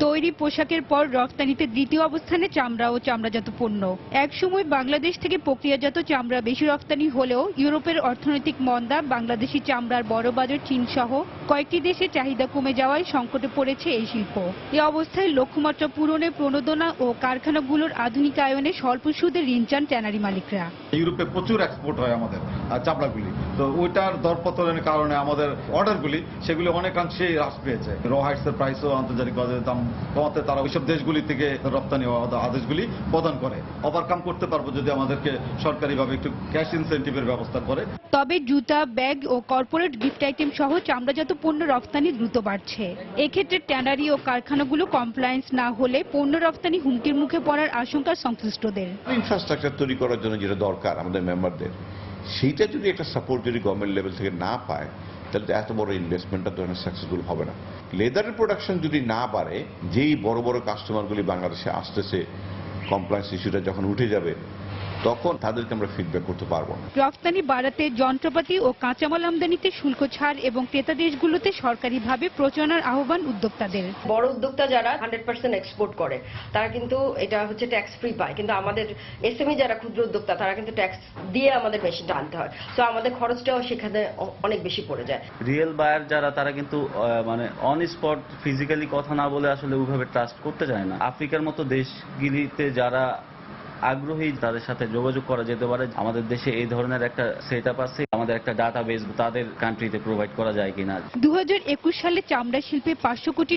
তৈরি পোশাকের পর রপ্তানিতে দ্বিতীয় অবস্থানে চামড়া ও চামড়াজাত পণ্য। একসময় বাংলাদেশ থেকে প্রক্রিয়াজাত চামড়া বেশি রপ্তানি হলেও ইউরোপের অর্থনৈতিক মন্দা, বাংলাদেশি চামড়ার বড় বাজার চীন সহ কয়েকটি দেশে চাহিদা কমে যাওয়ায় সংকটে পড়েছে এই শিল্প। এ অবস্থায় লক্ষ্যমাত্রা পূরণে প্রণোদনা ও কারখানাগুলোর আধুনিকায়নে স্বল্প সুদে ঋণ চান ট্যানারি মালিকরা। ইউরোপে প্রচুর এক্সপোর্ট হয় আমাদের চামড়াগুলি, তো ওইটার দরপতনের কারণে আমাদের অর্ডারগুলি সেগুলি অনেকাংশে হ্রাস পেয়েছে। র হাইটসের প্রাইসও আন্তর্জাতিক বাজারে দাম কমাতে তারা ওইসব দেশগুলি থেকে রপ্তানি আদেশগুলি প্রদান করে। ওভারকাম করতে পারবো যদি আমাদেরকে সরকারিভাবে একটু ক্যাশ ইনসেন্টিভের ব্যবস্থা করে। তবে জুতা, ব্যাগ ও কর্পোরেট গিফট আইটেম সহ চামড়াজাত পণ্য রপ্তানি দ্রুত বাড়ছে। এক্ষেত্রে ট্যানারি ও কারখানাগুলো কমপ্লায়েন্স না হলে পণ্য রপ্তানি হুমকির মুখে পড়ার আশঙ্কা সংশ্লিষ্টদের। ইনফ্রাস্ট্রাকচার তৈরি করার জন্য যেটা দরকার আমাদের মেম্বারদের, সেইটা যদি একটা সাপোর্ট যদি গভর্নমেন্ট লেভেল থেকে না পায়, তাহলে তো এত বড় ইনভেস্টমেন্টটা তো সাকসেসফুল হবে না। লেদারের প্রোডাকশন যদি না বাড়ে, যেই বড় বড় কাস্টমারগুলি বাংলাদেশে আসতেছে, কমপ্লায়েন্স ইস্যুটা যখন উঠে যাবে, তখন তাদেরকে আমরা ফিডব্যাক করতে পারবো। রপ্তানি বাড়াতে যন্ত্রপাতি ও কাঁচামাল আমদানিতে শুল্ক ছাড় এবং ক্রেতা দেশগুলোতে সরকারিভাবে প্রচারণার আহ্বান উদ্যোক্তাদের। বড় উদ্যোক্তা যারা 100% এক্সপোর্ট করে তারা কিন্তু এটা হচ্ছে ট্যাক্স ফ্রি পায়, কিন্তু আমাদের এসএমই যারা ক্ষুদ্র উদ্যোক্তা তারা কিন্তু ট্যাক্স দিয়ে আমাদের মেশিনটা আনতে হয়। তো আমাদের খরচটাও সেখানে অনেক বেশি পড়ে যায়। রিয়েল বায়ার যারা তারা কিন্তু মানে অন স্পট ফিজিক্যালি কথা না বলে আসলে ওইভাবে ট্রাস্ট করতে চায় না। আফ্রিকার মতো দেশগুলিতে যারা আগ্রহী তাদের সাথে যোগাযোগ করা যেতে পারে। আমাদের দেশে এই ধরনের একটা সেটআপ আছে, আমাদের একটা ডাটাবেস তাদের কান্ট্রিতে প্রোভাইড করা যায় কিনা। 2021 সালে চামড়া শিল্পে $500 কোটি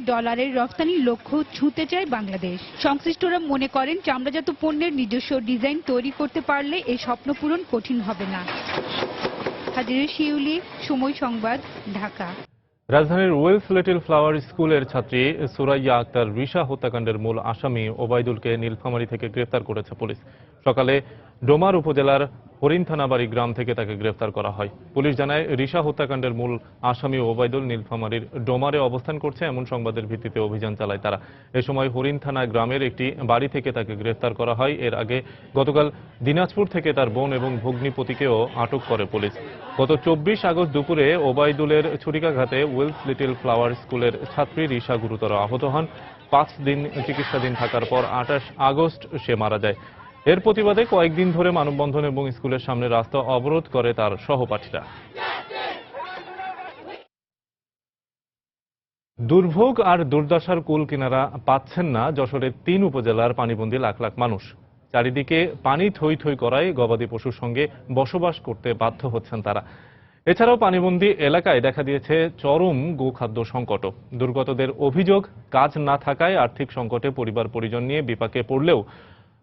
রপ্তানির লক্ষ্য ছুঁতে চায় বাংলাদেশ। সংশ্লিষ্টরা মনে করেন চামড়াজাত পণ্যের নিজস্ব ডিজাইন তৈরি করতে পারলে এই স্বপ্ন পূরণ কঠিন হবে না। হাজেরা শিউলি, সময় সংবাদ, ঢাকা। রাজধানীর ওয়েলস লিটল ফ্লাওয়ার স্কুলের ছাত্রী সুরাইয়া আক্তার রিশা হত্যাকাণ্ডের মূল আসামি ওবায়দুলকে নীলফামারী থেকে গ্রেফতার করেছে পুলিশ। সকালে ডোমার উপজেলার হরিণ থানাবাড়ি গ্রাম থেকে তাকে গ্রেফতার করা হয়। পুলিশ জানায়, রিশা হত্যাকাণ্ডের মূল আসামি ওবায়দুল নীলফামারীর ডোমারে অবস্থান করছে এমন সংবাদের ভিত্তিতে অভিযান চালায় তারা। এ সময় হরিণ থানা গ্রামের একটি বাড়ি থেকে তাকে গ্রেফতার করা হয়। এর আগে গতকাল দিনাজপুর থেকে তার বোন এবং ভগ্নিপতিকেও আটক করে পুলিশ। গত 24 আগস্ট দুপুরে ওবায়দুলের ছুরিকাঘাতে ওয়েলস লিটল ফ্লাওয়ার স্কুলের ছাত্রী রিশা গুরুতর আহত হন। 5 দিন চিকিৎসাধীন থাকার পর 28 আগস্ট সে মারা যায়। এর প্রতিবাদে কয়েকদিন ধরে মানববন্ধন এবং স্কুলের সামনে রাস্তা অবরোধ করে তার সহপাঠীরা। দুর্ভোগ আর দুর্দশার কুল কিনারা পাচ্ছেন না যশোরের 3 উপজেলার পানিবন্দী লাখ লাখ মানুষ। চারিদিকে পানি থই থই করায় গবাদি পশুর সঙ্গে বসবাস করতে বাধ্য হচ্ছেন তারা। এছাড়াও পানিবন্দী এলাকায় দেখা দিয়েছে চরম গোখাদ্য সংকট। দুর্গতদের অভিযোগ, কাজ না থাকায় আর্থিক সংকটে পরিবার পরিজন নিয়ে বিপাকে পড়লেও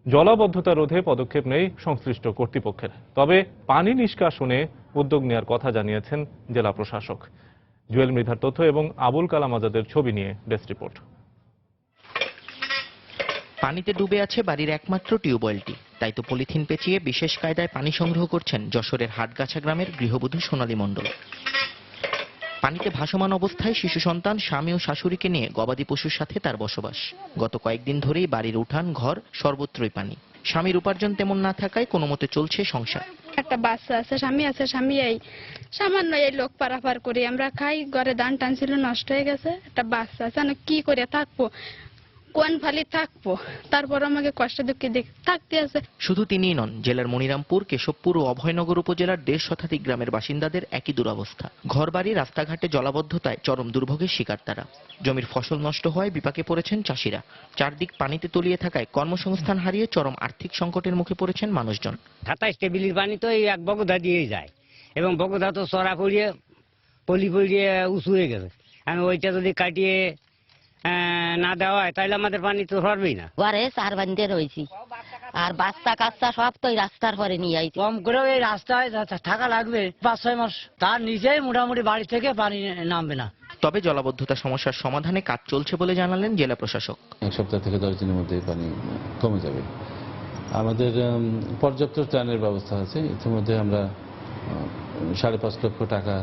জলাবদ্ধতা রোধে পদক্ষেপ নেই সংশ্লিষ্ট কর্তৃপক্ষের। তবে পানি নিষ্কাশনে উদ্যোগ নেওয়ার কথা জানিয়েছেন জেলা প্রশাসক। জুয়েল মৃধার তথ্য এবং আবুল কালাম আজাদের ছবি নিয়ে ডেস্ক রিপোর্ট। পানিতে ডুবে আছে বাড়ির একমাত্র টিউবওয়েলটি, তাই তো পলিথিন পেঁচিয়ে বিশেষ কায়দায় পানি সংগ্রহ করছেন যশোরের হাটগাছা গ্রামের গৃহবধূ সোনালী মণ্ডল। পানিতে ভাসমান অবস্থায় শিশু সন্তান, স্বামী ও শাশুড়িকে নিয়ে গবাদি পশুর সাথে তার বসবাস। গত কয়েকদিন ধরেই বাড়ির উঠান, ঘর সর্বত্রই পানি। স্বামীর উপার্জন তেমন না থাকায় কোনো মতে চলছে সংসার। একটা বাচ্চা আছে, স্বামী এই সামান্য এই লোক পারাপার করি আমরা খাই। ঘরে ধান টান ছিল, নষ্ট হয়ে গেছে। একটা বাচ্চা আছে, কি করে থাকবো, কোন ফালি থাকবো, তারপর আমাকে কষ্ট দুঃখে থাকতে আছে। শুধু তিনিই নন, জেলার মনিরামপুর, কেশবপুর ও অভয়নগর উপজেলার 1.5 শতাধিক গ্রামের বাসিন্দাদের একই দুরবস্থা। ঘরবাড়ি, রাস্তাঘাটে জলাবদ্ধতায় চরম দুর্ভোগের শিকার তারা। জমির ফসল নষ্ট হওয়ায় বিপাকে পড়েছেন চাষিরা। চারদিক পানিতে তলিয়ে থাকায় কর্মসংস্থান হারিয়ে চরম আর্থিক সংকটের মুখে পড়েছেন মানুষজন। 27 টেবিলের পানি তো এই এক বগদা দিয়েই যায়, এবং বগদা তো চড়া পড়িয়ে পলি পড়িয়ে উঁচু হয়ে গেছে। আমি ওইটা যদি কাটিয়ে না দেওয়া হয় তাহলে আমাদের পানি তো সরবেই না। ঘরে 4 বান্ধে রয়েছি, আর বাচ্চা কাচ্চা সব তো রাস্তার পরে নিয়ে আইছি। কম করেও এই রাস্তায় থাকা লাগবে 5-6 মাস, তার নিচেই মোটামুটি বাড়ি থেকে পানি নামবে না। তবে জলাবদ্ধতা সমস্যার সমাধানে কাজ চলছে বলে জানালেন জেলা প্রশাসক। 1 সপ্তাহ থেকে 10 দিনের মধ্যে পানি কমে যাবে। আমাদের পর্যাপ্ত ত্রাণের ব্যবস্থা আছে। ইতিমধ্যে আমরা 5.5 লক্ষ টাকা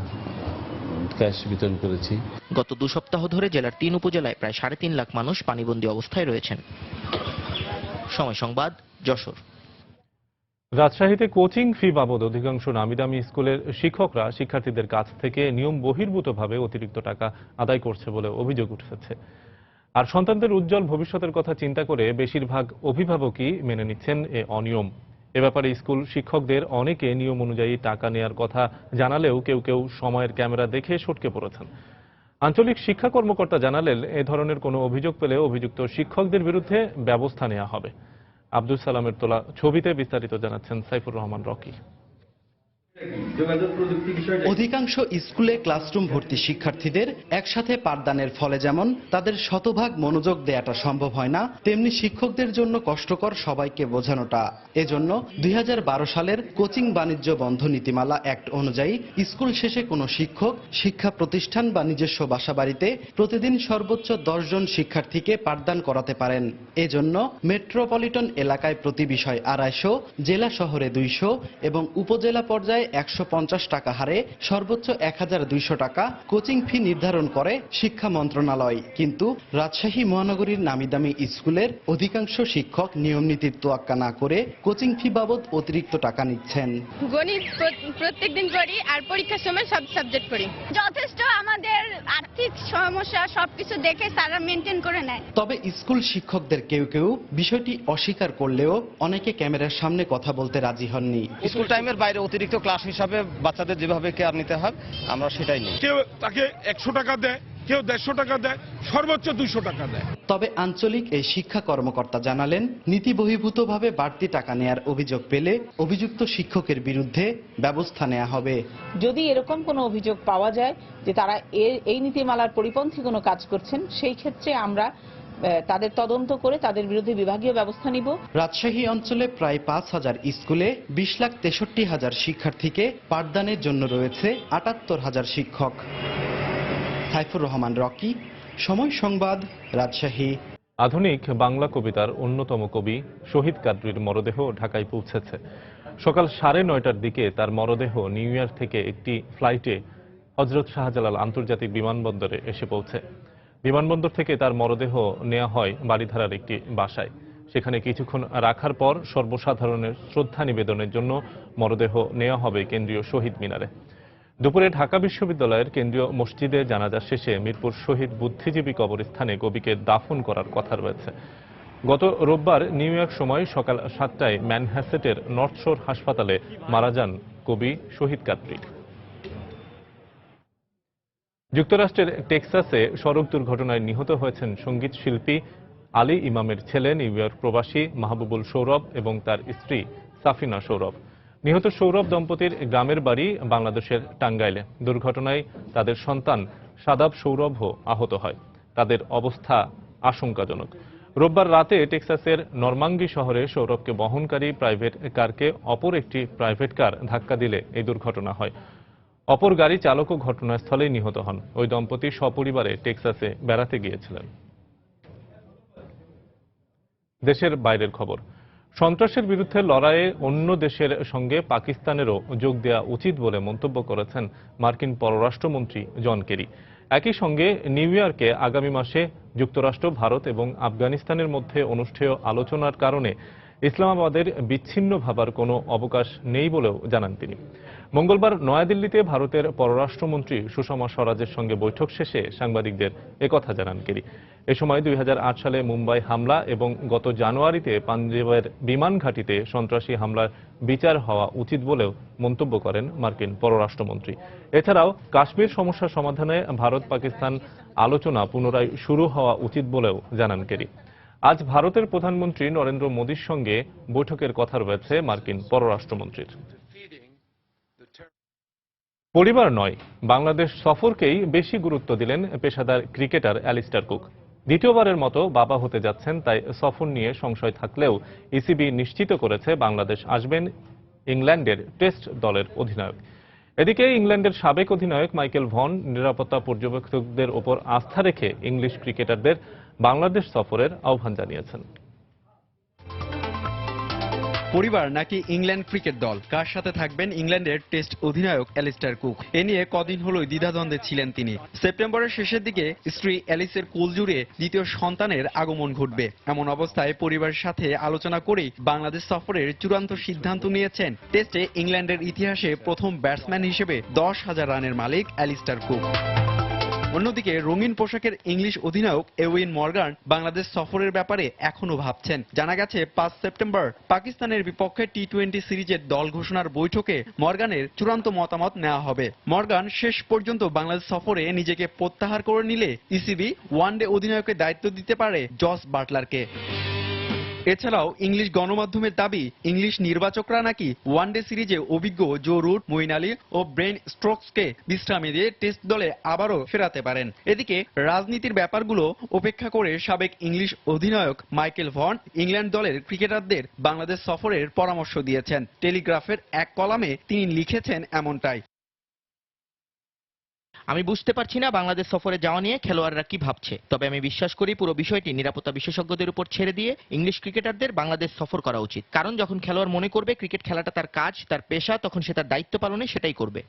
ক্যাশ বিতরণ করেছি। গত 2 সপ্তাহ ধরে জেলার 3 উপজেলায় প্রায় 3.5 লাখ মানুষ পানিবন্দী অবস্থায় রয়েছেন। সময় সংবাদ, যশোর। রাজশাহীতে কোচিং ফি বাবদ অধিকাংশ নামিদামি স্কুলের শিক্ষকরা শিক্ষার্থীদের কাছ থেকে নিয়ম বহির্ভূতভাবে অতিরিক্ত টাকা আদায় করছে বলে অভিযোগ উঠেছে। আর সন্তানদের উজ্জ্বল ভবিষ্যতের কথা চিন্তা করে বেশিরভাগ অভিভাবকই মেনে নিচ্ছেন এ অনিয়ম। এ ব্যাপারে স্কুল শিক্ষকদের অনেকে নিয়ম অনুযায়ী টাকা নেয়ার কথা জানালেও কেউ কেউ সময়ের ক্যামেরা দেখে সটকে পড়েছেন। আঞ্চলিক শিক্ষা কর্মকর্তা জানালেন, এ ধরনের কোনো অভিযোগ পেলে অভিযুক্ত শিক্ষকদের বিরুদ্ধে ব্যবস্থা নেওয়া হবে। আব্দুল সালামের তোলা ছবিতে বিস্তারিত জানাচ্ছেন সাইফুর রহমান রকি। অধিকাংশ স্কুলে ক্লাসরুম ভর্তি শিক্ষার্থীদের একসাথে পাঠদানের ফলে যেমন তাদের শতভাগ মনোযোগ দেওয়াটা সম্ভব হয় না, তেমনি শিক্ষকদের জন্য কষ্টকর সবাইকে বোঝানোটা। এজন্য 2012 সালের কোচিং বাণিজ্য বন্ধ নীতিমালা অ্যাক্ট অনুযায়ী স্কুল শেষে কোনো শিক্ষক শিক্ষা প্রতিষ্ঠান বা নিজস্ব বাসাবাড়িতে প্রতিদিন সর্বোচ্চ 10 জন শিক্ষার্থীকে পাঠদান করাতে পারেন। এজন্য মেট্রোপলিটন এলাকায় প্রতি বিষয় 250, জেলা শহরে 200 এবং উপজেলা পর্যায়ে 150 টাকা হারে সর্বোচ্চ 1200 টাকা কোচিং ফি নির্ধারণ করে শিক্ষা মন্ত্রণালয়। কিন্তু রাজশাহী মহানগরীর নামিদামি স্কুলের অধিকাংশ শিক্ষক নিয়ম নীতির তোয়াক্কা না করে কোচিং ফি বাবদ অতিরিক্ত টাকা নিচ্ছেন। গণিত প্রত্যেকদিন করি, আর পরীক্ষার সময় সব সাবজেক্ট করি। যথেষ্ট আমাদের আর্থিক সমস্যা সবকিছু দেখে স্যাররা মেনটেন করে নেয়। তবে স্কুল শিক্ষকদের কেউ কেউ বিষয়টি অস্বীকার করলেও অনেকে ক্যামেরার সামনে কথা বলতে রাজি হননি। স্কুল টাইমের বাইরে অতিরিক্ত ক্লাস হিসাবে বাচ্চাদের যেভাবে কেয়ার নিতে হয় আমরা সেটাই নিই। কেউ তাকে 100 টাকা দেয়, কেউ 150 টাকা দেয়, সর্বোচ্চ 200 টাকা দেয়। তবে আঞ্চলিক এই শিক্ষা কর্মকর্তা জানালেন, নীতি বহির্ভূতভাবে বাড়তি টাকা নেয়ার অভিযোগ পেলে অভিযুক্ত শিক্ষকের বিরুদ্ধে ব্যবস্থা নেওয়া হবে। যদি এরকম কোনো অভিযোগ পাওয়া যায় যে তারা এই নীতিমালার পরিপন্থী কোনো কাজ করছেন, সেই ক্ষেত্রে আমরা তাদের তদন্ত করে তাদের বিরুদ্ধে বিভাগীয় ব্যবস্থা নিব। রাজশাহী অঞ্চলে প্রায় 5000 স্কুলে 20,63,000 শিক্ষার্থীকে পাঠদানের জন্য রয়েছে 78,000 শিক্ষক। সাইফুর রহমান রকি, সময় সংবাদ, রাজশাহী। আধুনিক বাংলা কবিতার অন্যতম কবি শহীদ কাদরীর মরদেহ ঢাকায় পৌঁছেছে। সকাল 9:30টার দিকে তার মরদেহ নিউ ইয়র্ক থেকে একটি ফ্লাইটে হযরত শাহজালাল আন্তর্জাতিক বিমানবন্দরে এসে পৌঁছে। বিমানবন্দর থেকে তার মরদেহ নেওয়া হয় বাড়িধারার একটি বাসায়। সেখানে কিছুক্ষণ রাখার পর সর্বসাধারণের শ্রদ্ধা নিবেদনের জন্য মরদেহ নেওয়া হবে কেন্দ্রীয় শহীদ মিনারে। দুপুরে ঢাকা বিশ্ববিদ্যালয়ের কেন্দ্রীয় মসজিদে জানাজা শেষে মিরপুর শহীদ বুদ্ধিজীবী কবরস্থানে কবিকে দাফন করার কথা রয়েছে। গত রোববার নিউ ইয়র্ক সময় সকাল 7টায় ম্যানহ্যাসেটের নর্থ শোর হাসপাতালে মারা যান কবি শহীদ কাদরী। যুক্তরাষ্ট্রের টেক্সাসে সড়ক দুর্ঘটনায় নিহত হয়েছেন সঙ্গীত শিল্পী আলী ইমামের ছেলে নিউ ইয়র্ক প্রবাসী মাহবুবুল সৌরভ এবং তার স্ত্রী সাফিনা সৌরভ। নিহত সৌরভ দম্পতির গ্রামের বাড়ি বাংলাদেশের টাঙ্গাইলে। দুর্ঘটনায় তাদের সন্তান সাদাব সৌরভও আহত হয়। তাদের অবস্থা আশঙ্কাজনক। রোববার রাতে টেক্সাসের নরমাঙ্গি শহরে সৌরভকে বহনকারী প্রাইভেট কারকে অপর একটি প্রাইভেট কার ধাক্কা দিলে এই দুর্ঘটনা হয়। অপর গাড়ি চালকও ঘটনাস্থলেই নিহত হন। ওই দম্পতি সপরিবারে টেক্সাসে বেড়াতে গিয়েছিলেন। দেশের বাইরের খবর। সন্ত্রাসের বিরুদ্ধে লড়াইয়ে অন্য দেশের সঙ্গে পাকিস্তানেরও যোগ দেওয়া উচিত বলে মন্তব্য করেছেন মার্কিন পররাষ্ট্রমন্ত্রী জন কেরি। একই সঙ্গে নিউ ইয়র্কে আগামী মাসে যুক্তরাষ্ট্র, ভারত এবং আফগানিস্তানের মধ্যে অনুষ্ঠেয় আলোচনার কারণে ইসলামাবাদের বিচ্ছিন্ন ভাবার কোনো অবকাশ নেই বলেও জানান তিনি। মঙ্গলবার নয়াদিল্লিতে ভারতের পররাষ্ট্রমন্ত্রী সুষমা স্বরাজের সঙ্গে বৈঠক শেষে সাংবাদিকদের একথা জানান কেরি। এ সময় 2008 সালে মুম্বাই হামলা এবং গত জানুয়ারিতে পাঞ্জাবের বিমান ঘাঁটিতে সন্ত্রাসী হামলার বিচার হওয়া উচিত বলেও মন্তব্য করেন মার্কিন পররাষ্ট্রমন্ত্রী। এছাড়াও কাশ্মীর সমস্যা সমাধানে ভারত পাকিস্তান আলোচনা পুনরায় শুরু হওয়া উচিত বলেও জানান কেরি। আজ ভারতের প্রধানমন্ত্রী নরেন্দ্র মোদীর সঙ্গে বৈঠকের কথা রয়েছে মার্কিন পররাষ্ট্রমন্ত্রীর। পরিবার নয়, বাংলাদেশ সফরকেই বেশি গুরুত্ব দিলেন পেশাদার ক্রিকেটার অ্যালিস্টার কুক। দ্বিতীয়বারের মতো বাবা হতে যাচ্ছেন, তাই সফর নিয়ে সংশয় থাকলেও ইসিবি নিশ্চিত করেছে বাংলাদেশ আসবেন ইংল্যান্ডের টেস্ট দলের অধিনায়ক। এদিকে ইংল্যান্ডের সাবেক অধিনায়ক মাইকেল ভন নিরাপত্তা পর্যবেক্ষকদের ওপর আস্থা রেখে ইংলিশ ক্রিকেটারদের বাংলাদেশ সফরের আহ্বান জানিয়েছেন। পরিবার নাকি ইংল্যান্ড ক্রিকেট দল, কার সাথে থাকবেন ইংল্যান্ডের টেস্ট অধিনায়ক অ্যালিস্টার কুক, এ নিয়ে কদিন হলোই দ্বিধাদ্বন্দ্বে ছিলেন তিনি। সেপ্টেম্বরের শেষের দিকে স্ত্রী অ্যালিসের কোল জুড়ে দ্বিতীয় সন্তানের আগমন ঘটবে। এমন অবস্থায় পরিবারের সাথে আলোচনা করেই বাংলাদেশ সফরের চূড়ান্ত সিদ্ধান্ত নিয়েছেন টেস্টে ইংল্যান্ডের ইতিহাসে প্রথম ব্যাটসম্যান হিসেবে 10,000 রানের মালিক অ্যালিস্টার কুক। অন্যদিকে রঙিন পোশাকের ইংলিশ অধিনায়ক এওয়েন মর্গান বাংলাদেশ সফরের ব্যাপারে এখনো ভাবছেন। জানা গেছে 5 সেপ্টেম্বর পাকিস্তানের বিপক্ষে টি-20 সিরিজের দল ঘোষণার বৈঠকে মর্গানের চূড়ান্ত মতামত নেওয়া হবে। মর্গান শেষ পর্যন্ত বাংলাদেশ সফরে নিজেকে প্রত্যাহার করে নিলে ইসিবি ওয়ানডে অধিনায়কের দায়িত্ব দিতে পারে জস বাটলারকে। এছাড়াও ইংলিশ গণমাধ্যমের দাবি, ইংলিশ নির্বাচকরা নাকি ওয়ানডে সিরিজে অভিজ্ঞ জো রুট, মঈন আলী ও ব্রেন স্টোকসকে বিশ্রামে দিয়ে টেস্ট দলে আবারও ফেরাতে পারেন। এদিকে রাজনীতির ব্যাপারগুলো উপেক্ষা করে সাবেক ইংলিশ অধিনায়ক মাইকেল ভন ইংল্যান্ড দলের ক্রিকেটারদের বাংলাদেশ সফরের পরামর্শ দিয়েছেন। টেলিগ্রাফের এক কলামে তিনি লিখেছেন এমনটাই। আমি বুঝতে পারছি না বাংলাদেশ সফরে যাওয়া নিয়ে খেলোয়াড়রা কি ভাবছে, তবে আমি বিশ্বাস করি পুরো বিষয়টি নিরাপত্তা বিশেষজ্ঞদের উপর ছেড়ে দিয়ে ইংলিশ ক্রিকেটারদের বাংলাদেশ সফর করা উচিত। কারণ যখন খেলোয়াড় মনে করবে ক্রিকেট খেলাটা তার কাজ, তার পেশা, তখন সে তার দায়িত্ব পালনে সেটাই করবে।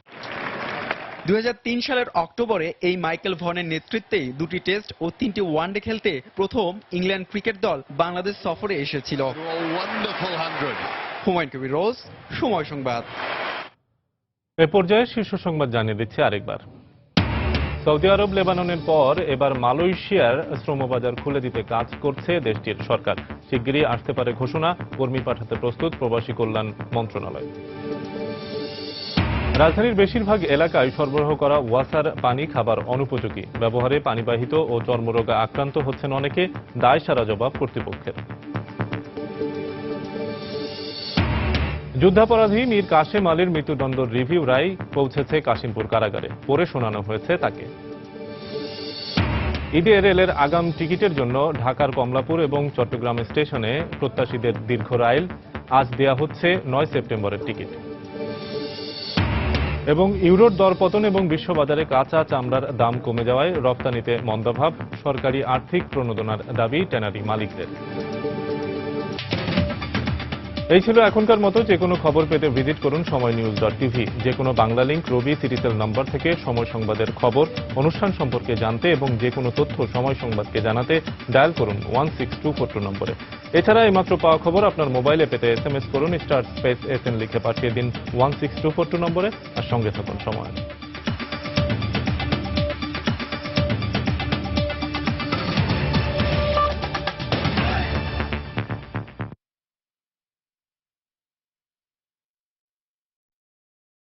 2003 সালের অক্টোবরে এই মাইকেল ভনের নেতৃত্বেই 2টি টেস্ট ও 3টি ওয়ানডে খেলতে প্রথম ইংল্যান্ড ক্রিকেট দল বাংলাদেশ সফরে এসেছিল। হুমায়ুন কবির রোজ, সময় সংবাদ। এ পর্যায়ে শীর্ষ সংবাদ জানিয়ে দিচ্ছে আরেকবার। সৌদি আরব লেবাননের পর এবার মালয়েশিয়ার শ্রমবাজার খুলে দিতে কাজ করছে দেশটির সরকার। শিগগিরই আসতে পারে ঘোষণা, কর্মী পাঠাতে প্রস্তুত প্রবাসী কল্যাণ মন্ত্রণালয়। রাজধানীর বেশিরভাগ এলাকায় সরবরাহ করা ওয়াসার পানি খাবার অনুপযোগী। ব্যবহারে পানিবাহিত ও চর্মরোগে আক্রান্ত হচ্ছেন অনেকে, দায় সারা জবাব কর্তৃপক্ষের। যুদ্ধাপরাধী মীর কাশেম আলীর মৃত্যুদণ্ড রিভিউ রায় পৌঁছেছে কাশিমপুর কারাগারে, পরে শোনানো হয়েছে তাকে। ঈদে রেলের আগাম টিকিটের জন্য ঢাকার কমলাপুর এবং চট্টগ্রাম স্টেশনে প্রত্যাশীদের দীর্ঘ লাইন, আজ দেয়া হচ্ছে 9 সেপ্টেম্বরের টিকিট। এবং ইউরোর দরপতন এবং বিশ্ববাজারে কাঁচা চামড়ার দাম কমে যাওয়ায় রপ্তানিতে মন্দাভাব, সরকারি আর্থিক প্রণোদনার দাবি ট্যানারি মালিকদের। এই ছিল এখনকার মতো। যে কোনো খবর পেতে ভিজিট করুন সময়নিউজ.tv। যে কোনো বাংলা লিংক, রবি, সিরিজেল নাম্বার থেকে সময় সংবাদের খবর, অনুষ্ঠান সম্পর্কে জানতে এবং যে কোনো তথ্য সময় সংবাদকে জানাতে ডায়াল করুন 16242 নম্বরে। এছাড়া এইমাত্র পাওয়া খবর আপনার মোবাইলে পেতে SMS করুন *SN লিখে পাঠিয়ে দিন 16242 নম্বরে। আর সঙ্গে থাকুন সময়।